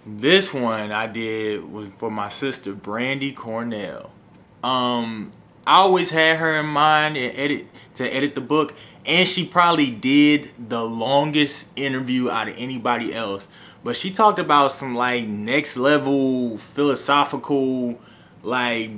This one I did was for my sister Brandy Cornell. I always had her in mind and edit the book, and she probably did the longest interview out of anybody else. But she talked about some like next level philosophical, like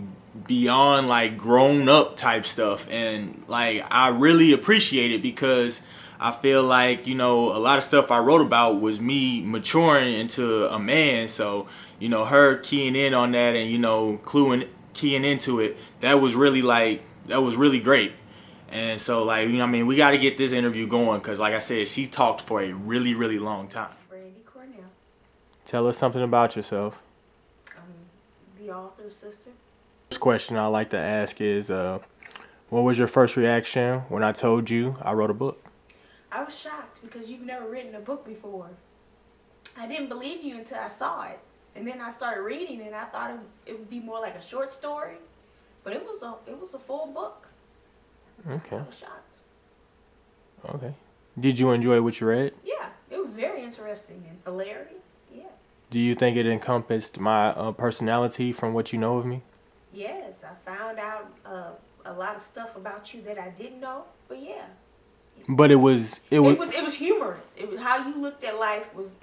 beyond like grown up type stuff, and like I really appreciate it because I feel like, a lot of stuff I wrote about was me maturing into a man. So, her keying in on that and, keying into it, that was really great. And so, like, we got to get this interview going because, like I said, she talked for a really, really long time. Brandy Cornell, Tell us something about yourself. the author's sister. First question I like to ask is, what was your first reaction when I told you I wrote a book? I was shocked because you've never written a book before. I didn't believe you until I saw it. And then I started reading and I thought it would be more like a short story. But it was a full book. I Okay. was shocked. Okay. Did you enjoy what you read? Yeah, it was very interesting and hilarious. Yeah. Do you think it encompassed my personality from what you know of me? Yes, I found out a lot of stuff about you that I didn't know. But yeah, But it was humorous. It was how you looked at life was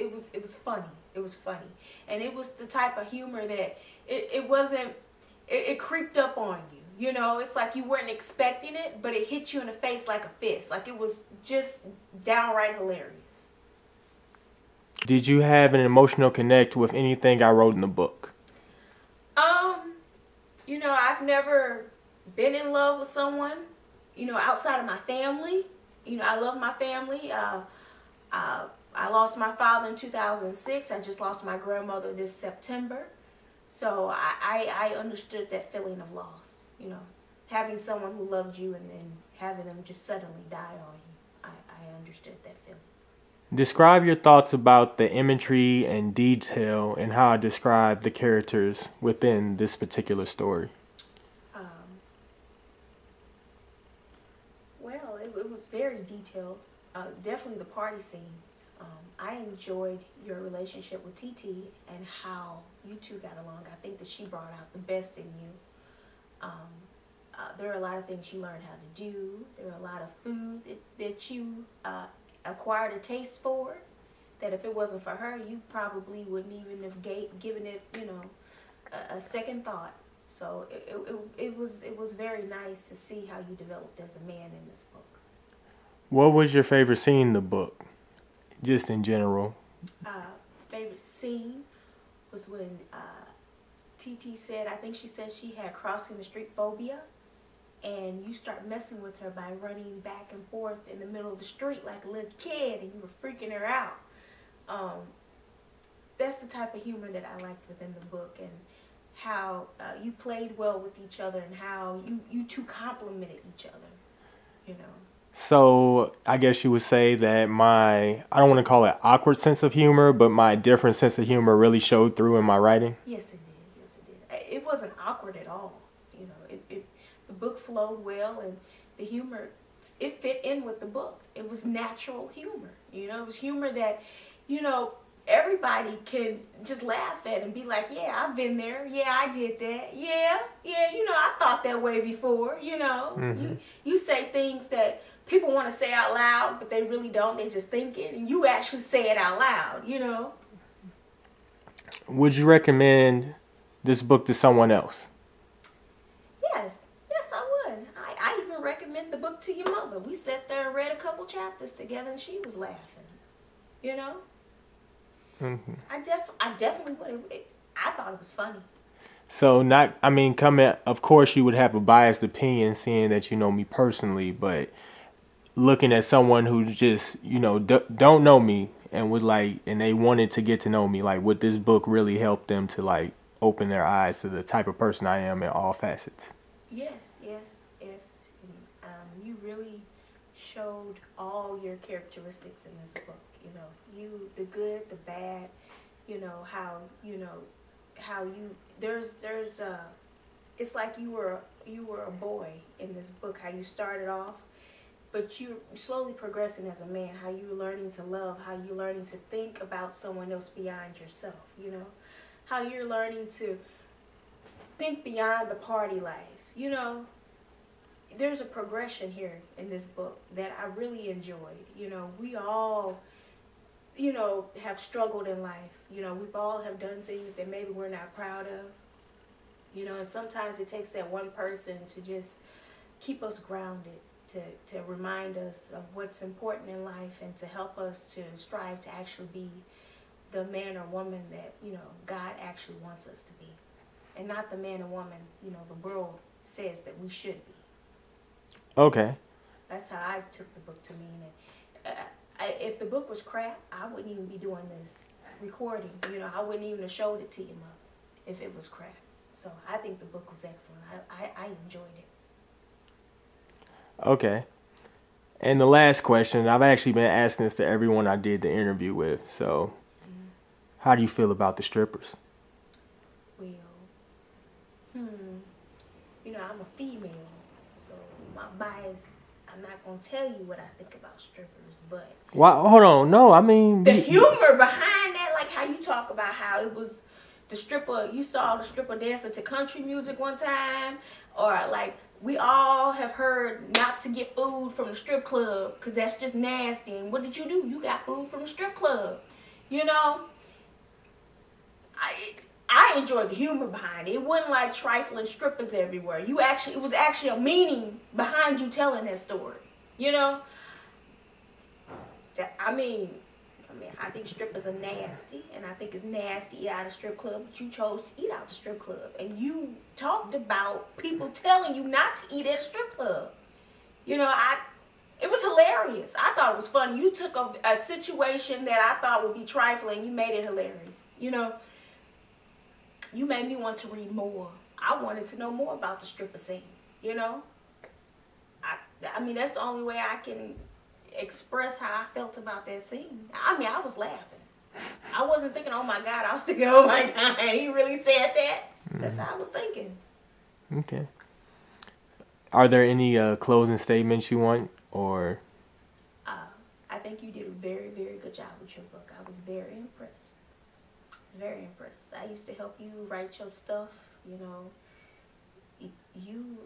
funny. It was funny, and it was the type of humor that it wasn't. It creeped up on you. You know, it's like you weren't expecting it, but it hit you in the face like a fist. Like it was just downright hilarious. did you have an emotional connect with anything I wrote in the book? Um, I've never been in love with someone, outside of my family. I love my family. I lost my father in 2006. I just lost my grandmother this September. So I understood that feeling of loss, having someone who loved you and then having them just suddenly die on you. I understood that feeling. Describe your thoughts about the imagery and detail and how I describe the characters within this particular story. Um, well, it was very detailed. Definitely the party scenes. I enjoyed your relationship with TT and how you two got along. I think that she brought out the best in you. Um, there are a lot of things you learned how to do. There are a lot of food that you acquired a taste for. That if it wasn't for her, you probably wouldn't even have given it, a second thought. So it was very nice to see how you developed as a man in this book. What was your favorite scene in the book? Just in general. Uh, Favorite scene was when TT said, I think she said she had crossing the street phobia, and you start messing with her by running back and forth in the middle of the street like a little kid, and you were freaking her out. Um, that's the type of humor that I liked within the book, and how you played well with each other, and how you two complimented each other. You know. So I guess you would say that I don't want to call it awkward sense of humor, but my different sense of humor really showed through in my writing. Yes, it did. Yes, it did. It wasn't awkward at all. The book flowed well, and the humor, it fit in with the book. It was natural humor. It was humor that, you know, everybody can just laugh at and be like, yeah, I've been there. Yeah, I did that. Yeah, yeah, I thought that way before. Hmm. You say things that people want to say out loud, but they really don't. They just think it, and you actually say it out loud. Would you recommend this book to someone else? Yes, yes, I would. I even recommend the book to your mother. We sat there and read a couple chapters together, and she was laughing. You know, Hmm. I definitely would. I thought it was funny. So not, I mean, coming, of course you would have a biased opinion seeing that you know me personally, but looking at someone who just, don't know me and would like, and they wanted to get to know me, like would this book really help them to like open their eyes to the type of person I am in all facets? Yes, yes, yes. And, you really showed all your characteristics in this book. The good, the bad. How there's it's like you were a boy in this book. How you started off, but you're slowly progressing as a man, how you're learning to love, how you're learning to think about someone else beyond yourself, you know, how you're learning to think beyond the party life, you know. There's a progression here in this book that I really enjoyed. You know, we all, you know, have struggled in life. You know, we've all have done things that maybe we're not proud of. You know, and sometimes it takes that one person to just keep us grounded, to remind us of what's important in life and to help us to strive to actually be the man or woman that, you know, God actually wants us to be. And not the man or woman, you know, the world says that we should be. Okay. That's how I took the book to mean it. If the book was crap, I wouldn't even be doing this recording. You know, I wouldn't even have showed it to you, Mother, if it was crap. So I think the book was excellent. I enjoyed it. Okay. And the last question, I've actually been asking this to everyone I did the interview with. So, how do you feel about the strippers? Well, you know, I'm a female, so my bias, I'm not going to tell you what I think about strippers, but... Why? Hold on. No, I mean... The humor behind that, like how you talk about how it was the stripper, you saw the stripper dancing to country music one time, or like we all have heard not to get food from the strip club because that's just nasty. And what did you do? You got food from the strip club. You know, I enjoyed the humor behind it. It wasn't like trifling strippers everywhere. It was actually a meaning behind you telling that story. You know, I mean, I think strippers are nasty, and I think it's nasty to eat out of the strip club, but you chose to eat out the strip club. And you talked about people telling you not to eat at a strip club. You know, it was hilarious. I thought it was funny. You took a situation that I thought would be trifling, you made it hilarious. You know, you made me want to read more. I wanted to know more about the stripper scene, you know. I mean, that's the only way I can express how I felt about that scene. I mean, I was laughing. I wasn't thinking, oh my God. I was thinking, oh my God, he really said that. That's how I was thinking. Okay. Are there any closing statements you want, or? I think you did a very, very good job with your book. I was very impressed. Very impressed. I used to help you write your stuff. You know, you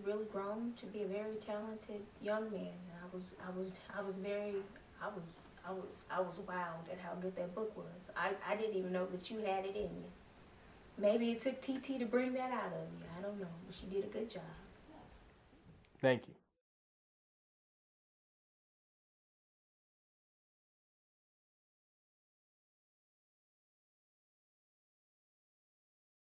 really grown to be a very talented young man. I was wowed at how good that book was. I didn't even know that you had it in you. Maybe it took TT to bring that out of you. I don't know, but she did a good job. Thank you.